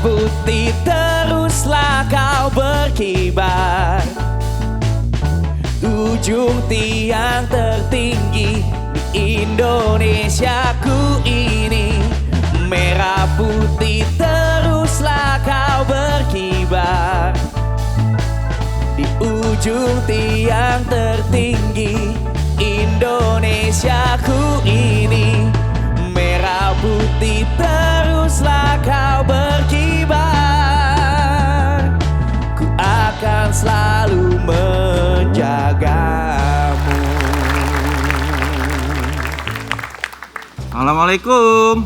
putih teruslah kau berkibar. Ujung tiang tertinggi di Indonesiaku ini. Merah putih teruslah kau berkibar. Di ujung tiang tertinggi Indonesiaku ini. Merah putih teruslah kau berkibar. Ku akan selalu menjagamu. Assalamualaikum.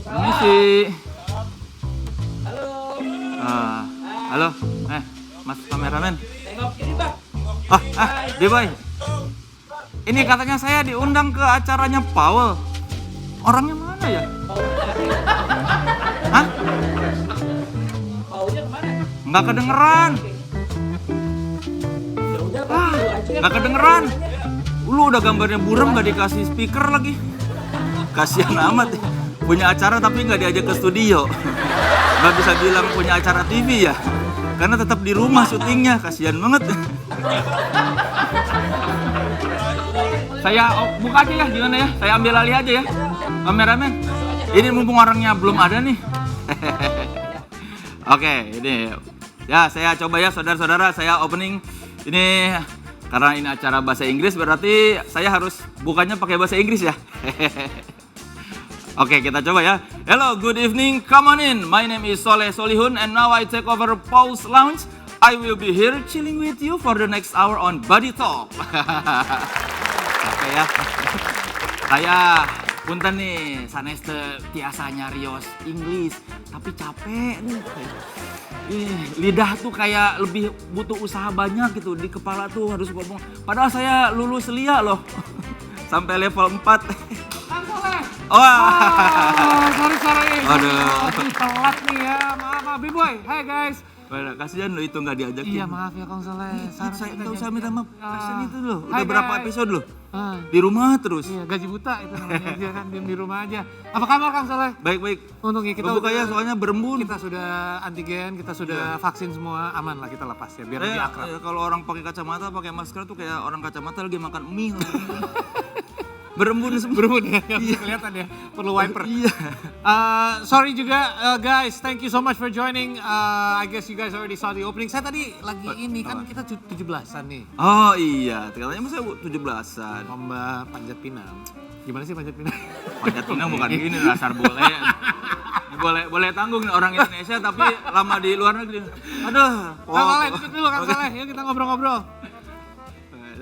Permisi. Halo. Mas kameramen. Tengok ini bang. Dia boy. Ini katanya saya diundang ke acaranya Paul. Orangnya mana ya? Hah? Paulnya kemana? Nggak kedengeran. Ya udah bang. Nggak kedengeran. Lu udah gambarnya buram nggak dikasih speaker lagi. Kasihan amat ya. Punya acara tapi nggak diajak ke studio. Nggak bisa bilang punya acara TV ya. Karena tetap di rumah syutingnya. Kasihan banget. Saya buka aja ya, gimana ya? Saya ambil alih aja ya, kameramen. Ini mumpung orangnya belum ada nih. Oke, ini ya saya coba ya saudara-saudara, saya opening ini karena ini acara bahasa Inggris berarti saya harus bukanya pakai bahasa Inggris ya. Oke, kita coba ya. Hello, good evening, come on in. My name is Soleh Solihun and now I take over Paul's Lounge. I will be here chilling with you for the next hour on Body Talk. Oke ya. Saya punten nih, sanes tiasa nyarios Inggris, tapi capek nih. Lidah tuh kayak lebih butuh usaha banyak gitu, di kepala tuh harus ngomong. Padahal saya lulus LIA loh, sampai level 4. Sorry. Aduh. Telat nih ya, maaf B-boy. Hai guys. Kasihan lo itu nggak diajakin. Iya maaf ya Kang Soleh. Saya nggak usah minta maaf. Kasihan itu loh. Udah Hai, berapa guys. episode loh? Di rumah terus. Iya gaji buta itu namanya dia kan di rumah aja. Apa kabar Kang Soleh? Baik. Untungnya kita Buka ya soalnya berembun. kita sudah antigen, kita sudah vaksin semua, aman lah kita lepas ya biar lebih akrab. Kalau orang pakai kacamata, pakai masker tuh kayak orang kacamata lagi makan mie. Berembun semua. Berembun ya, nggak bisa kelihatan ya, perlu wiper. Iya. Sorry juga guys, thank you so much for joining. I guess you guys already saw the opening. Saya tadi lagi ini kan kita 17-an nih. Oh iya, katanya masa 17-an. Lomba panjat pinang. Gimana sih panjat pinang? Panjat pinang bukan gini, dasar bule. Boleh tanggung nih orang Indonesia tapi lama di luar negeri. Aduh. Kang Soleh, duduk dulu Kang Soleh, yuk kita ngobrol-ngobrol.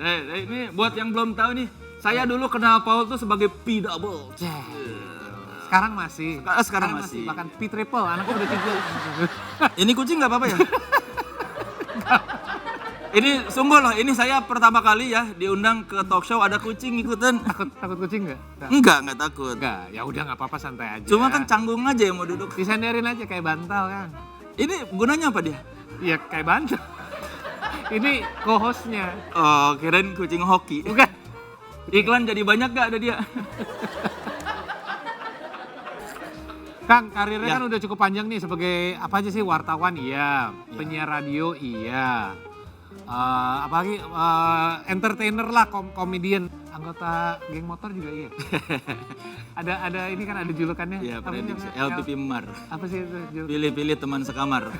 Ini buat yang belum tahu nih, saya dulu kenal Paul tuh sebagai P-double. Sekarang masih. Sekarang masih. Bahkan P-triple, anakku udah 3. Ini kucing nggak apa-apa ya? Ini sungguh loh, ini saya pertama kali ya diundang ke talk show ada kucing ikutan. Takut kucing nggak? Enggak takut. Enggak, ya udah nggak apa-apa santai aja. Cuma kan canggung aja yang mau duduk. disenderin aja kayak bantal kan. Ini gunanya apa dia? Iya kayak bantal. Ini co-hostnya. Oh, kirain kucing hoki. Bukan. Iklan jadi banyak gak ada dia? Kang, karirnya Ya. kan udah cukup panjang nih sebagai apa aja sih, wartawan iya, penyiar radio iya, apalagi entertainer lah, komedian, anggota geng motor juga iya. ada ini kan ada julukannya. Iya, Apa sih prediksi namanya? LPP Mar. Apa sih itu julukan? Pilih-pilih teman sekamar.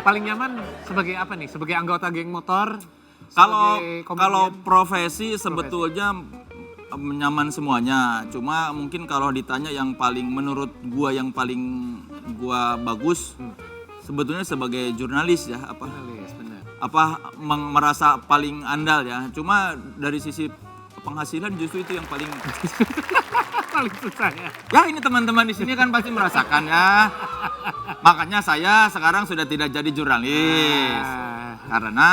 Paling nyaman sebagai apa nih? Sebagai anggota geng motor? Kalau sebagai komedian? kalau profesi sebetulnya nyaman semuanya. Cuma mungkin kalau ditanya yang paling menurut gua yang paling gua bagus sebetulnya sebagai jurnalis ya apa Jurnalis, benar. merasa paling andal ya. Cuma dari sisi penghasilan justru itu yang paling Paling susah ya. ya ini teman-teman di sini kan pasti merasakan ya. Makanya saya sekarang sudah tidak jadi jurnalis. Karena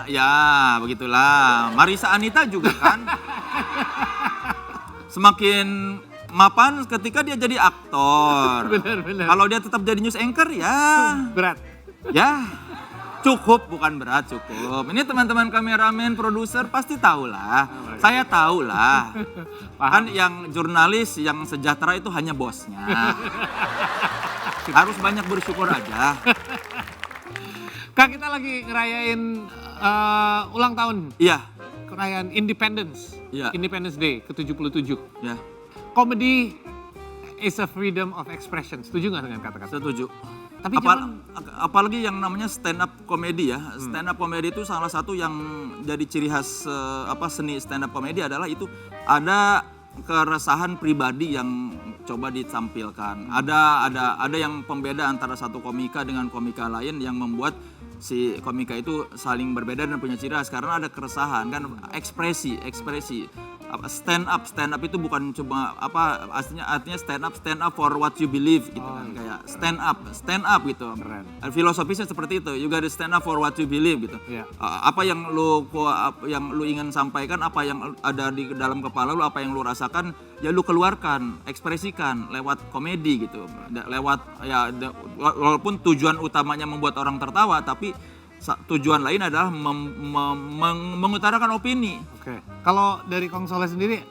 ya begitulah. Marisa Anita juga kan semakin mapan ketika dia jadi aktor. Benar. Kalau dia tetap jadi news anchor ya Berat. ya Cukup, bukan berat, cukup. Ini teman-teman kameramen, produser pasti tahu lah. Saya tahu lah. Kan yang jurnalis, yang sejahtera itu hanya bosnya. Harus banyak bersyukur aja. Kak, kita lagi ngerayain ulang tahun. Iya, Perayaan Independence. Iya. Independence Day ke-77. ya, Comedy is a freedom of expression. Setuju nggak dengan kata-kata? setuju. Tapi Apalagi yang namanya stand up comedy ya. Stand up comedy itu salah satu yang jadi ciri khas seni stand up comedy adalah itu ada keresahan pribadi yang coba ditampilkan. Ada yang pembeda antara satu komika dengan komika lain yang membuat si komika itu saling berbeda dan punya ciri khas karena ada keresahan kan, ekspresi. Stand up itu bukan cuma artinya stand up for what you believe gitu kan, kayak stand up gitu. Keren. Filosofisnya seperti itu, you gotta stand up for what you believe gitu. Iya. Apa yang lu ingin sampaikan, apa yang ada di dalam kepala lu, apa yang lu rasakan, ya lu keluarkan, ekspresikan lewat komedi gitu. Walaupun tujuan utamanya membuat orang tertawa, tapi tujuan lain adalah mengutarakan opini. Oke. Kalau dari Kong Soleh sendiri,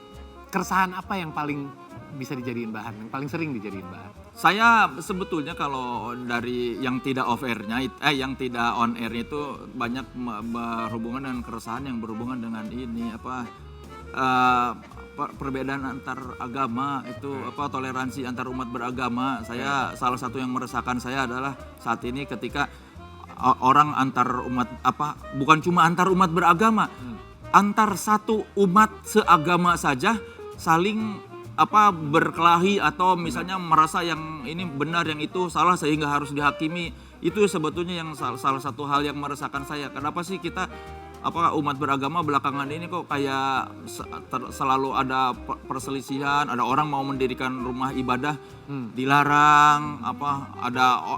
keresahan apa yang paling bisa dijadiin bahan, yang paling sering dijadiin bahan? Saya sebetulnya kalau dari yang tidak off air-nya, yang tidak on air itu banyak berhubungan dengan keresahan yang berhubungan dengan ini perbedaan antar agama itu toleransi antar umat beragama. Saya salah satu yang meresahkan saya adalah saat ini ketika orang antar umat bukan cuma antar umat beragama, antar satu umat seagama saja saling berkelahi atau misalnya merasa yang ini benar yang itu salah sehingga harus dihakimi. Itu sebetulnya yang salah satu hal yang meresahkan saya. Kenapa sih kita umat beragama belakangan ini kok kayak selalu ada perselisihan, ada orang mau mendirikan rumah ibadah dilarang,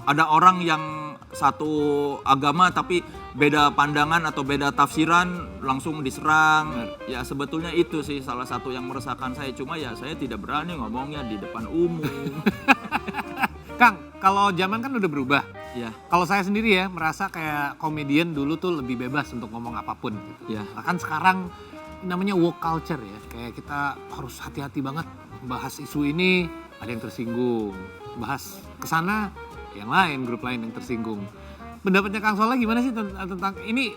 ada orang yang satu agama tapi beda pandangan atau beda tafsiran langsung diserang. Ya sebetulnya itu sih salah satu yang meresahkan saya, cuma ya saya tidak berani ngomongnya di depan umum. Kang, kalau zaman kan udah berubah. Ya. Kalau saya sendiri ya merasa kayak komedian dulu tuh lebih bebas untuk ngomong apapun. Gitu. Ya. Bahkan sekarang namanya woke culture ya, kayak kita harus hati-hati banget bahas isu ini, ada yang tersinggung, bahas kesana yang lain, grup lain yang tersinggung. Pendapatnya Kang Soleh gimana sih tentang ini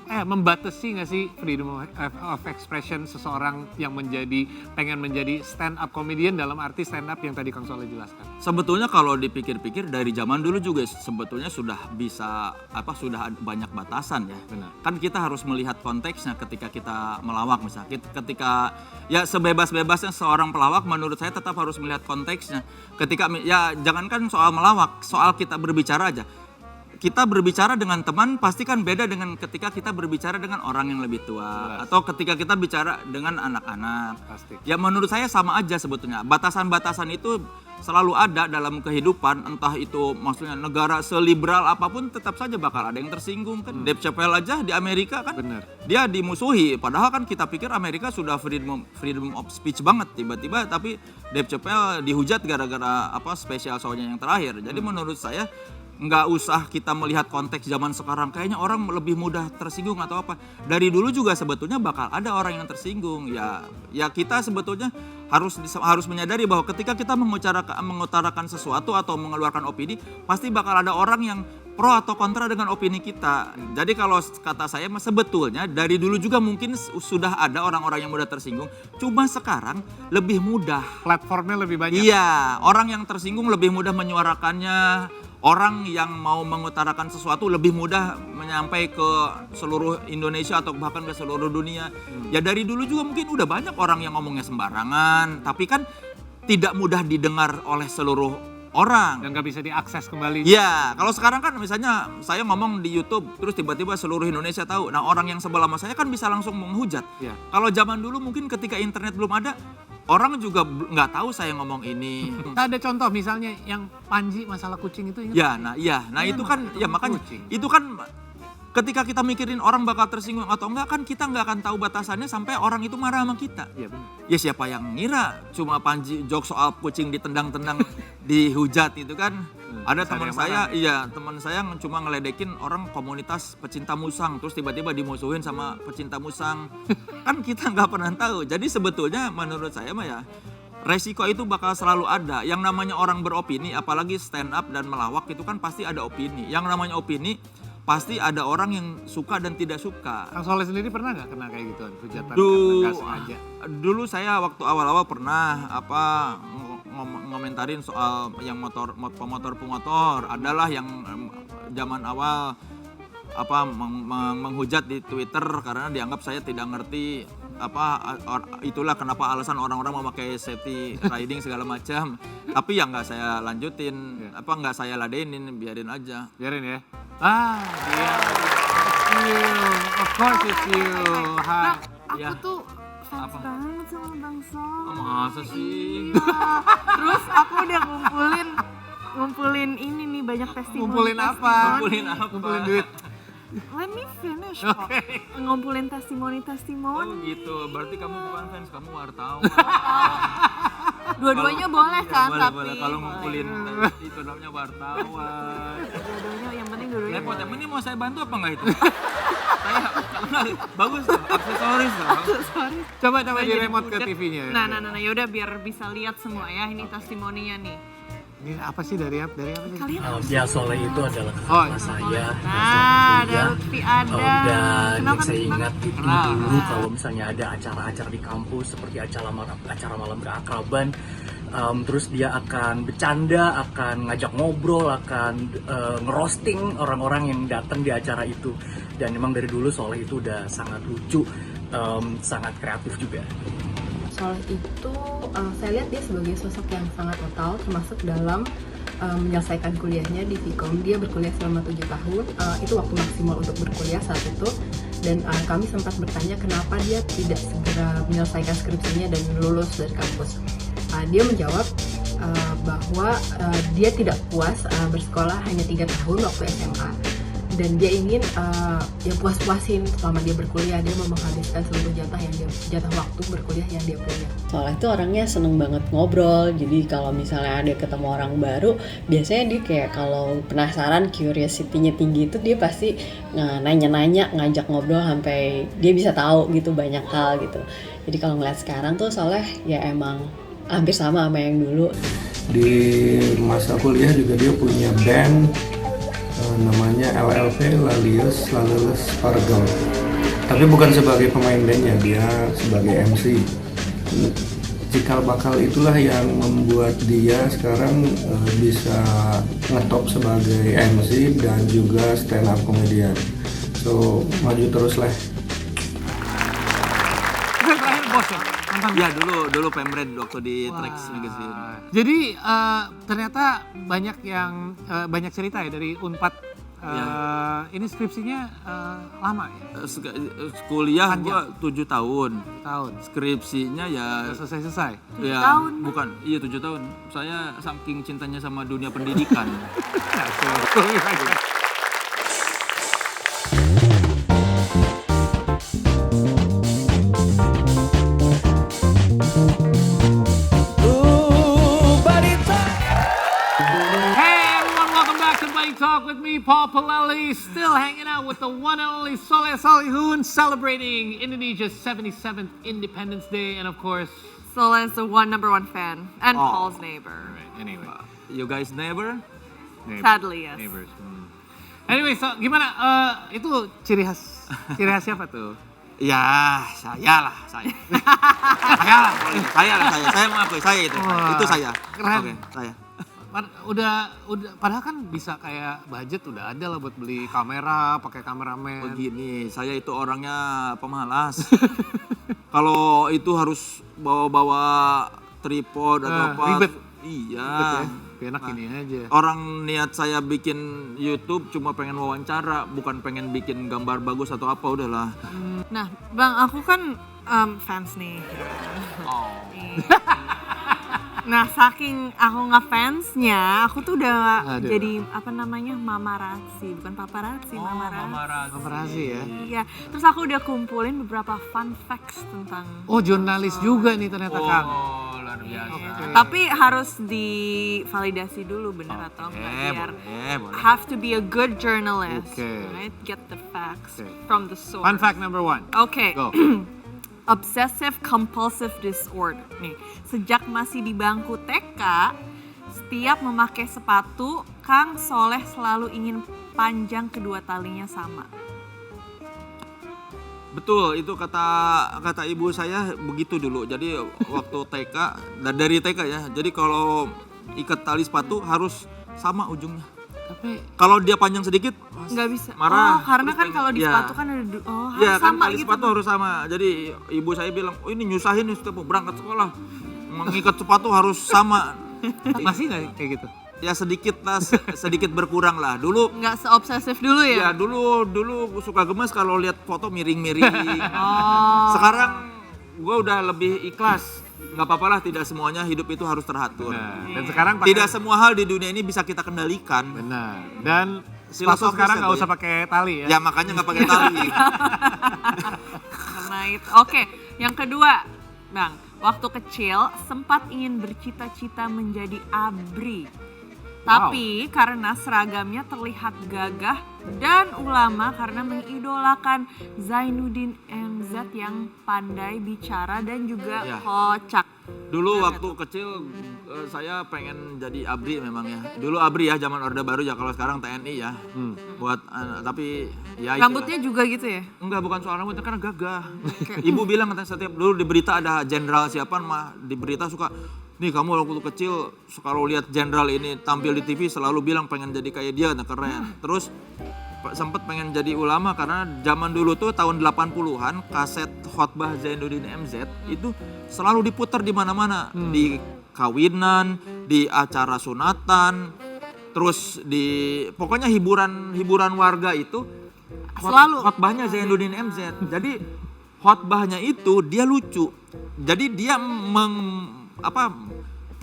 membatasi nggak sih freedom of expression seseorang yang pengen menjadi stand up comedian dalam arti stand up yang tadi Kang Soleh jelaskan? Sebetulnya kalau dipikir-pikir dari zaman dulu juga sebetulnya sudah bisa sudah banyak batasan ya. Benar. Kan kita harus melihat konteksnya ketika kita melawak misalnya. Ketika ya sebebas-bebasnya seorang pelawak menurut saya tetap harus melihat konteksnya. Ketika ya jangankan soal melawak, soal kita berbicara aja. Kita berbicara dengan teman pasti kan beda dengan ketika kita berbicara dengan orang yang lebih tua. Atau ketika kita bicara dengan anak-anak. Pasti. Ya menurut saya sama aja sebetulnya. Batasan-batasan itu selalu ada dalam kehidupan. Entah itu maksudnya negara seliberal apapun tetap saja bakal ada yang tersinggung kan. Dave Chappelle aja di Amerika kan. Bener. Dia dimusuhi. Padahal kan kita pikir Amerika sudah freedom of speech banget. Tiba-tiba tapi Dave Chappelle dihujat gara-gara special show-nya yang terakhir. Jadi menurut saya nggak usah kita melihat konteks zaman sekarang, kayaknya orang lebih mudah tersinggung atau apa. Dari dulu juga sebetulnya bakal ada orang yang tersinggung. Ya kita sebetulnya harus menyadari bahwa ketika kita mengutarakan sesuatu atau mengeluarkan opini, pasti bakal ada orang yang pro atau kontra dengan opini kita. Jadi kalau kata saya sebetulnya dari dulu juga mungkin sudah ada orang-orang yang mudah tersinggung. Cuma sekarang lebih mudah. Platformnya lebih banyak. Iya, orang yang tersinggung lebih mudah menyuarakannya. Orang yang mau mengutarakan sesuatu lebih mudah menyampai ke seluruh Indonesia atau bahkan ke seluruh dunia. Ya dari dulu juga mungkin udah banyak orang yang ngomongnya sembarangan, tapi kan tidak mudah didengar oleh seluruh orang. Dan nggak bisa diakses kembali. Ya, kalau sekarang kan misalnya saya ngomong di YouTube, terus tiba-tiba seluruh Indonesia tahu. Nah orang yang sebelah sama saya kan bisa langsung menghujat. Ya. Kalau zaman dulu mungkin ketika internet belum ada, orang juga nggak tahu saya ngomong ini. Ada contoh misalnya yang Panji masalah kucing itu ingat? Ya, nah itu kan ya makanya kucing. itu kan ketika kita mikirin orang bakal tersinggung atau enggak kan kita nggak akan tahu batasannya sampai orang itu marah sama kita. Iya benar. Ya siapa yang ngira cuma Panji jok soal kucing ditendang-tendang dihujat itu kan. Ada teman saya, teman saya cuma ngeledekin orang komunitas pecinta musang, terus tiba-tiba dimusuhin sama pecinta musang. Kan kita nggak pernah tahu. Jadi sebetulnya menurut saya mah ya, resiko itu bakal selalu ada. Yang namanya orang beropini, apalagi stand up dan melawak itu kan pasti ada opini. Yang namanya opini, pasti ada orang yang suka dan tidak suka. Kang Soleh sendiri pernah nggak kena kayak gituan, hujatan karena nggak sengaja? Dulu saya waktu awal-awal pernah ngomentarin soal yang pemotor adalah yang zaman awal menghujat di Twitter karena dianggap saya tidak ngerti itulah kenapa alasan orang-orang memakai safety riding segala macam. Tapi ya nggak saya lanjutin, nggak saya ladenin, biarin aja. Biarin ya. Dia. You. Of course it's you. Nah, aku Ya. tuh fans banget sama Bang Sol. Masa sih? Iya. Terus aku udah ngumpulin ini nih banyak testimoni. Ngumpulin apa? Ngumpulin duit. Let me finish kok. Ngumpulin testimoni. Oh gitu, berarti kamu bukan fans, kamu wartawan. Dua-duanya boleh kan, tapi boleh. Kalau ngumpulin itu namanya wartawan. dua-duanya yang penting dua-duanya. Repot, yang ini mau saya bantu apa enggak itu? Saya, bagus loh, aksesoris loh. Sorry. Coba di remote ke TV-nya. Nah, yaudah biar bisa lihat semua ya ini testimoninya nih. Ini apa sih dari apa sih? Kalian Ya Soleh itu adalah kakak saya. ada Lutfi ada. Dan yang Kenapa saya nih, ingat itu dulu kalau misalnya ada acara-acara di kampus seperti acara malam berakraban, terus dia akan bercanda, akan ngajak ngobrol, akan ngerosting orang-orang yang datang di acara itu. Dan memang dari dulu Soleh itu udah sangat lucu, sangat kreatif juga. Soleh itu saya lihat dia sebagai sosok yang sangat total, termasuk dalam menyelesaikan kuliahnya di Vkom. Dia berkuliah selama 7 tahun, itu waktu maksimal untuk berkuliah saat itu. Dan kami sempat bertanya kenapa dia tidak segera menyelesaikan skripsinya dan lulus dari kampus. Dia menjawab bahwa dia tidak puas bersekolah hanya 3 tahun waktu SMA. Dan dia ingin ya puas-puasin selama dia berkuliah, dia mau menghabiskan seluruh jatah waktu berkuliah yang dia punya. Soalnya itu orangnya seneng banget ngobrol, jadi kalau misalnya ada ketemu orang baru, biasanya dia kayak kalau penasaran, curiosity-nya tinggi itu dia pasti nanya-nanya, ngajak ngobrol sampai dia bisa tahu gitu banyak hal gitu. Jadi kalau ngeliat sekarang tuh Soleh ya emang hampir sama yang dulu. Di masa kuliah juga dia punya band namanya LLP, Lalius Spargel. Tapi bukan sebagai pemain bandnya, dia sebagai MC. Cikal bakal itulah yang membuat dia sekarang bisa ngetop sebagai MC dan juga stand up comedian. So maju terus lah. Terakhir bos ya? Ya dulu pemred waktu di Trax Magazine. Jadi ternyata banyak cerita ya dari Unpad. Ini skripsinya lama ya? Kuliah gua 7 tahun. Skripsinya ya Selesai. ya tahun. bukan, iya 7 tahun. Saya saking cintanya sama dunia pendidikan. Talk with me, Paul Palelli, still hanging out with the one and only Soleh Solihun, celebrating Indonesia's 77th Independence Day, and of course, Soleh's the number one fan and Paul's neighbor. anyway, You guys never? Sadly, yes. neighbors. Anyway, so gimana? Itu ciri khas siapa tuh? Ya, saya lah. Saya mengakui saya itu. Wah, Itu saya. keren. Oke, saya. Udah padahal kan bisa kayak budget udah ada lah buat beli kamera, pakai kameramen. Begini, saya itu orangnya pemalas. Kalau itu harus bawa tripod atau apa. Ribet. Iya. Enak ini aja. Orang niat saya bikin YouTube cuma pengen wawancara, bukan pengen bikin gambar bagus atau apa, udahlah. Nah, Bang, aku kan fans nih. Nah, saking aku ngefansnya, aku tuh udah jadi mamarazzi, bukan paparazzi, mamarazzi. Paparazzi ya. Iya, terus aku udah kumpulin beberapa fun facts tentang Oh, jurnalis juga nih ternyata Kang. Oh, lah luar biasa. Tapi harus divalidasi dulu bener atau enggak biar boleh. have to be a good journalist, Oke. right? Get the facts Oke. from the source. Fun fact number 1. Oke. Go. Obsessive compulsive disorder. Nih, sejak masih di bangku TK, setiap memakai sepatu, Kang Soleh selalu ingin panjang kedua talinya sama. Betul, itu kata ibu saya begitu dulu. Jadi waktu TK, dan dari TK ya. Jadi kalau ikat tali sepatu harus sama ujungnya. Tapi Kalau dia panjang sedikit, Nggak bisa. marah. Oh, karena Terus kan kalau di ya. sepatu kan ada harus Ya kan sama tali gitu. sepatu harus sama. Jadi ibu saya bilang, oh ini nyusahin nih setiap mau berangkat sekolah. Mengikat sepatu harus sama. masih nggak kayak gitu? Ya sedikit lah, sedikit berkurang lah. Dulu Nggak seobsesif dulu ya? ya dulu suka gemes kalau lihat foto miring-miring. Oh. Sekarang gue udah lebih ikhlas. Nggak apa-apa lah, tidak semuanya hidup itu harus teratur. Nah, dan sekarang pakai Tidak semua hal di dunia ini bisa kita kendalikan. benar. Dan sepatu Filosofis sekarang ya, nggak Bu, usah ya? pakai tali ya. Ya makanya nggak pakai tali. Karena itu. Oke, yang kedua, Bang. Waktu kecil sempat ingin bercita-cita menjadi ABRI. Tapi karena seragamnya terlihat gagah dan ulama karena mengidolakan Zainuddin MZ yang pandai bicara dan juga Ya. kocak. Dulu waktu kecil saya pengen jadi ABRI memang ya. Dulu ABRI ya, zaman Orde Baru ya. Kalau sekarang TNI ya. Buat tapi ya itulah. Rambutnya juga gitu ya? Enggak, bukan soal rambutnya, karena gagah. Ibu bilang katanya setiap dulu di berita ada jenderal siapa mah di berita suka, nih kamu waktu kecil kalau lihat jenderal ini tampil di TV selalu bilang pengen jadi kayak dia, nah keren. Terus sempet pengen jadi ulama karena zaman dulu tuh tahun 80-an kaset khotbah Zainuddin MZ itu selalu diputar di mana-mana, di kawinan, di acara sunatan, terus di pokoknya hiburan warga itu Selalu. khotbahnya Zainuddin MZ. Jadi khotbahnya itu dia lucu. Jadi dia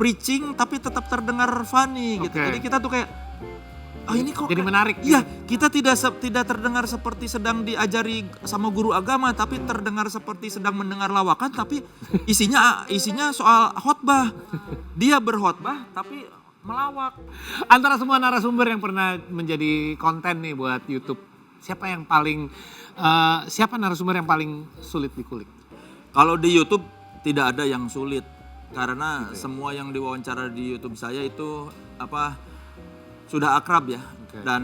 preaching tapi tetap terdengar funny gitu. Oke. Jadi kita tuh kayak ini kok Jadi menarik. Iya, kita tidak terdengar seperti sedang diajari sama guru agama, tapi terdengar seperti sedang mendengar lawakan, tapi isinya soal khotbah. Dia berkhotbah tapi melawak. Antara semua narasumber yang pernah menjadi konten nih buat YouTube, siapa narasumber yang paling sulit dikulik? Kalau di YouTube tidak ada yang sulit karena semua yang diwawancara di YouTube saya itu sudah akrab ya. Dan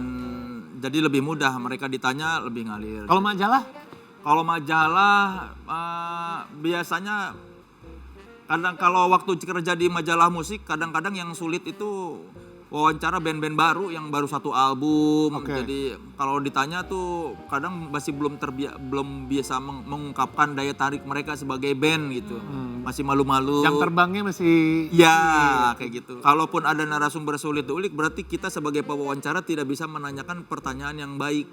jadi lebih mudah, mereka ditanya lebih ngalir. Kalau majalah? Kalau majalah biasanya kalau waktu kerja di majalah musik kadang-kadang yang sulit itu wawancara band-band baru yang baru satu album. Oke. Jadi kalau ditanya tuh kadang masih belum biasa mengungkapkan daya tarik mereka sebagai band gitu. Masih malu-malu. Jam terbangnya masih... Ya, kayak gitu. Kalaupun ada narasumber sulit diulik, berarti kita sebagai pewawancara tidak bisa menanyakan pertanyaan yang baik.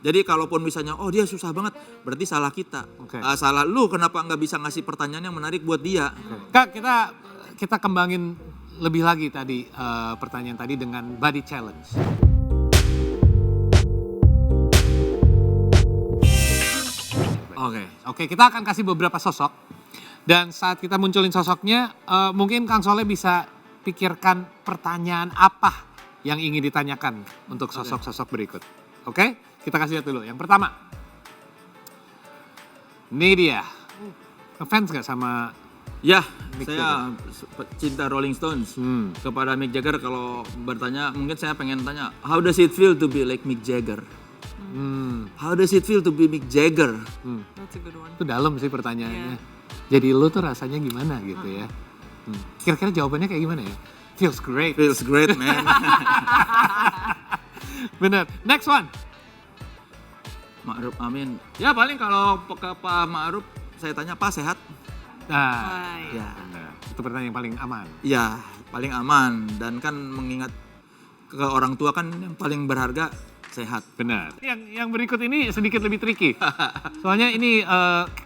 Jadi kalaupun misalnya, oh dia susah banget, berarti salah kita. Oke. Salah lu, kenapa nggak bisa ngasih pertanyaan yang menarik buat dia? Kak, kita kembangin lebih lagi tadi pertanyaan tadi dengan body challenge. Oke, kita akan kasih beberapa sosok. Dan saat kita munculin sosoknya, mungkin Kang Soleh bisa pikirkan pertanyaan apa yang ingin ditanyakan untuk sosok-sosok berikut. Oke, kita kasih lihat dulu. Yang pertama, ini dia. Ngefans gak sama Ya, Mick saya cinta Rolling Stones. Kepada Mick Jagger kalau bertanya, mungkin saya pengen tanya, how does it feel to be like Mick Jagger? How does it feel to be Mick Jagger? That's a good one. Itu dalam sih pertanyaannya. Jadi lu tuh rasanya gimana gitu ya. Kira-kira jawabannya kayak gimana ya? Feels great. Feels great, man. Bener. Next one. Ma'ruf Amin. Ya paling kalau ke Pak Ma'ruf saya tanya, Pak sehat? Nah, Ya, itu pertanyaan yang paling aman. ya paling aman. Dan kan mengingat ke orang tua kan yang paling berharga sehat. Benar. Yang berikut ini sedikit lebih tricky. Soalnya ini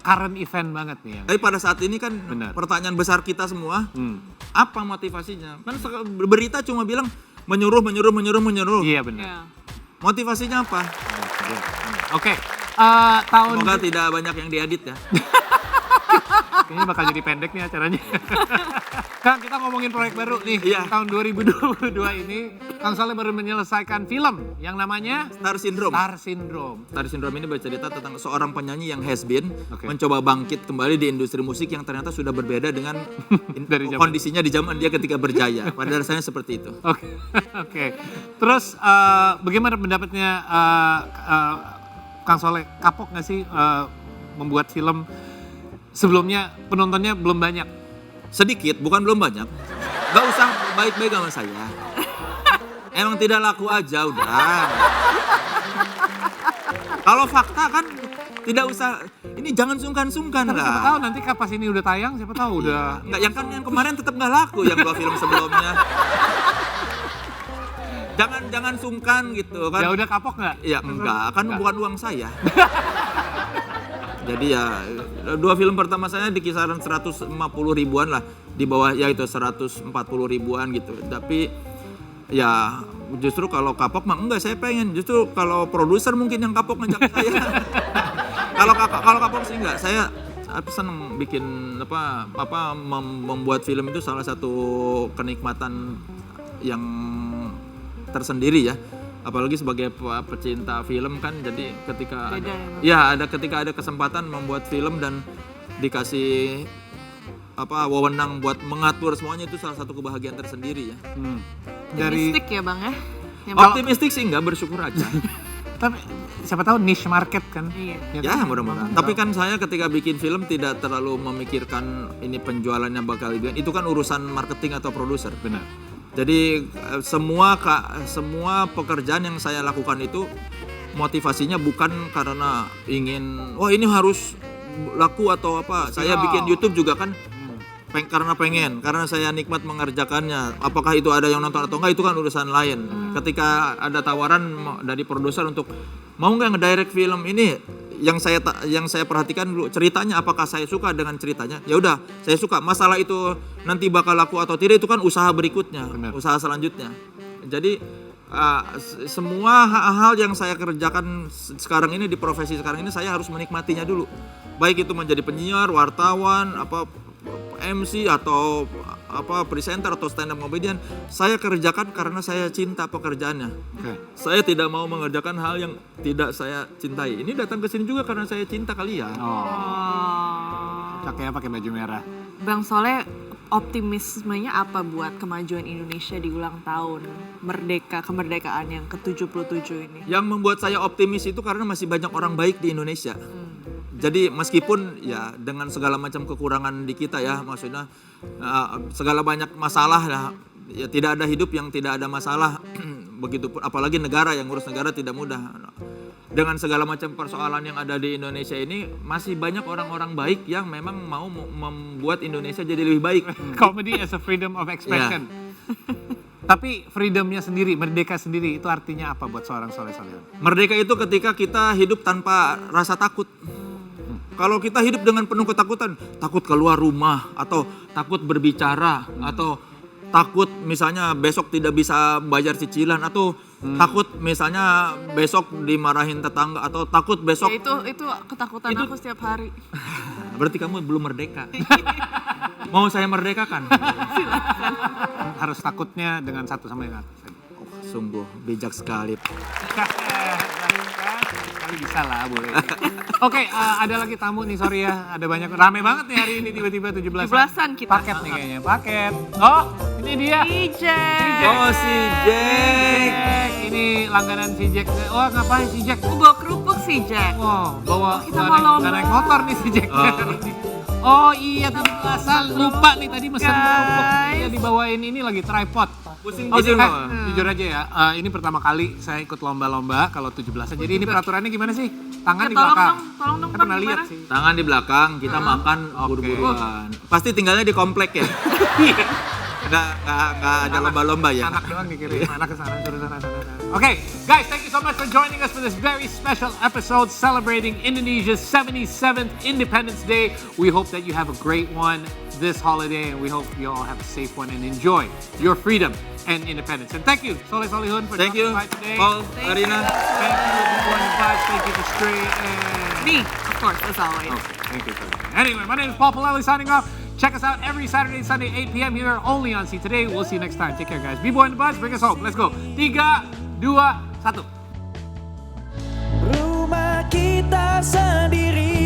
current event banget nih. Tapi pada saat ini kan Benar. pertanyaan besar kita semua, apa motivasinya? Kan berita cuma bilang menyuruh. Iya benar. Ya. Motivasinya apa? Oke. Tahun Semoga tidak banyak yang diedit ya. kayaknya bakal jadi pendek nih acaranya. Kang, kita ngomongin proyek baru nih. Iya. Tahun 2022 ini, Kang Soleh baru menyelesaikan film yang namanya Star Syndrome. Star Syndrome. Star Syndrome ini bercerita tentang seorang penyanyi yang has been Oke. mencoba bangkit kembali di industri musik yang ternyata sudah berbeda dengan Dari zaman. kondisinya di zaman dia ketika berjaya. Pada dasarnya seperti itu. Oke, oke. Terus bagaimana pendapatnya Kang Soleh? Kapok nggak sih membuat film sebelumnya penontonnya belum banyak? Sedikit, bukan belum banyak. Gak usah baik-baik sama saya. Emang tidak laku aja udah. Kalau fakta kan tidak usah, ini jangan sungkan-sungkan Tapi siapa lah. tahu nanti pas ini udah tayang, siapa tahu udah. Enggak, yang kemarin tetap nggak laku yang 2 film sebelumnya. Jangan sungkan gitu kan. Ya udah kapok nggak? Ya enggak, kan bukan uang saya. Jadi ya 2 film pertama saya di kisaran 150 ribuan lah, di bawah ya itu 140 ribuan gitu. Tapi ya justru kalau kapok mah enggak, saya pengen justru kalau produser mungkin yang kapok ngajak saya. kalau kapok sih enggak, saya seneng bikin membuat film itu salah satu kenikmatan yang tersendiri ya. Apalagi sebagai pecinta film kan, jadi ketika ketika ada kesempatan membuat film dan dikasih wewenang buat mengatur semuanya, itu salah satu kebahagiaan tersendiri ya. Dari Optimistik ya Bang ya. Optimistik sih enggak, bersyukur aja. tapi siapa tahu niche market kan? Iya. Ya mudah-mudahan. Tapi kan saya ketika bikin film tidak terlalu memikirkan ini penjualannya bakal gimana. Itu kan urusan marketing atau produser. Benar. Jadi semua pekerjaan yang saya lakukan itu motivasinya bukan karena ingin ini harus laku atau apa. Saya bikin YouTube juga kan karena saya nikmat mengerjakannya. Apakah itu ada yang nonton atau enggak itu kan urusan lain. Ketika ada tawaran dari produser untuk mau nggak ngedirect film ini, yang saya perhatikan dulu ceritanya, apakah saya suka dengan ceritanya. Ya udah, saya suka. Masalah itu nanti bakal laku atau tidak itu kan usaha berikutnya. Benar. Usaha selanjutnya. Jadi semua hal yang saya kerjakan sekarang ini di profesi sekarang ini saya harus menikmatinya dulu. Baik itu menjadi penyiar, wartawan, MC atau presenter atau stand up comedian, saya kerjakan karena saya cinta pekerjaannya. Oke. Saya tidak mau mengerjakan hal yang tidak saya cintai. Ini datang ke sini juga karena saya cinta kalian. Kakeknya pakai baju merah. Bang Soleh, optimismenya apa buat kemajuan Indonesia di ulang tahun kemerdekaan yang ke-77 ini? Yang membuat saya optimis itu karena masih banyak orang baik di Indonesia. Jadi meskipun ya dengan segala macam kekurangan di kita ya, maksudnya segala banyak masalah lah, ya tidak ada hidup yang tidak ada masalah. Begitupun apalagi negara, yang ngurus negara tidak mudah. Dengan segala macam persoalan yang ada di Indonesia ini, masih banyak orang-orang baik yang memang mau membuat Indonesia jadi lebih baik. Comedy as a freedom of expression. Tapi freedomnya sendiri, merdeka sendiri, itu artinya apa buat seorang Soleh Solihun? Merdeka itu ketika kita hidup tanpa rasa takut. Kalau kita hidup dengan penuh ketakutan, takut keluar rumah, atau takut berbicara, atau takut misalnya besok tidak bisa bayar cicilan, atau takut misalnya besok dimarahin tetangga, atau takut besok... Ya itu ketakutan aku setiap hari. Berarti kamu belum merdeka. Mau saya merdekakan? Harus takutnya dengan satu sama yang atas. Sungguh bijak sekali. Kali bisa lah, boleh. Oke, ada lagi tamu nih, sorry ya. Ada banyak, rame banget nih hari ini tiba-tiba 17-an. 17-an kita. Paket nih kayaknya, paket. Oh, ini dia. Si Jack. Oh si Jack. Ini langganan si Jack. Oh, ngapain si Jack? Aku bawa kerupuk si Jack. Wow, bawa kita mau lomba. nggak naik motor nih si Jack. Oh iya, 17-an. Lupa nih tadi mesen kerupuk. Iya, dibawain ini lagi tripod. Pusing Oh, gitu. jujur aja ya, ini pertama kali saya ikut lomba-lomba kalau 17-an. Jadi ini peraturannya gimana sih? Tangan di belakang. Tolong dong, Saya Bang, pernah lihat gimana? sih. Tangan di belakang, kita makan buru-buruan. Pasti tinggalnya di komplek ya? Nggak ada lomba-lomba ya? Anak doang dikirim, anak ke sana, suruh sana. Okay, guys, thank you so much for joining us for this very special episode celebrating Indonesia's 77th Independence Day. We hope that you have a great one this holiday, and we hope you all have a safe one and enjoy your freedom and independence. And thank you, Soleh Solihun, for Thank you, dropping by today. Paul, Arina. Thank you, everyone. Thank you to Stray and... Me, of course, as always. Okay, thank you. Anyway, my name is Paul Palelli signing off. Check us out every Saturday, Sunday, 8 p.m. here only on See Today. We'll see you next time. Take care, guys. B-Boy and the Buds, bring us home. Let's go. 3, 2, 1. Rumah kita sendiri.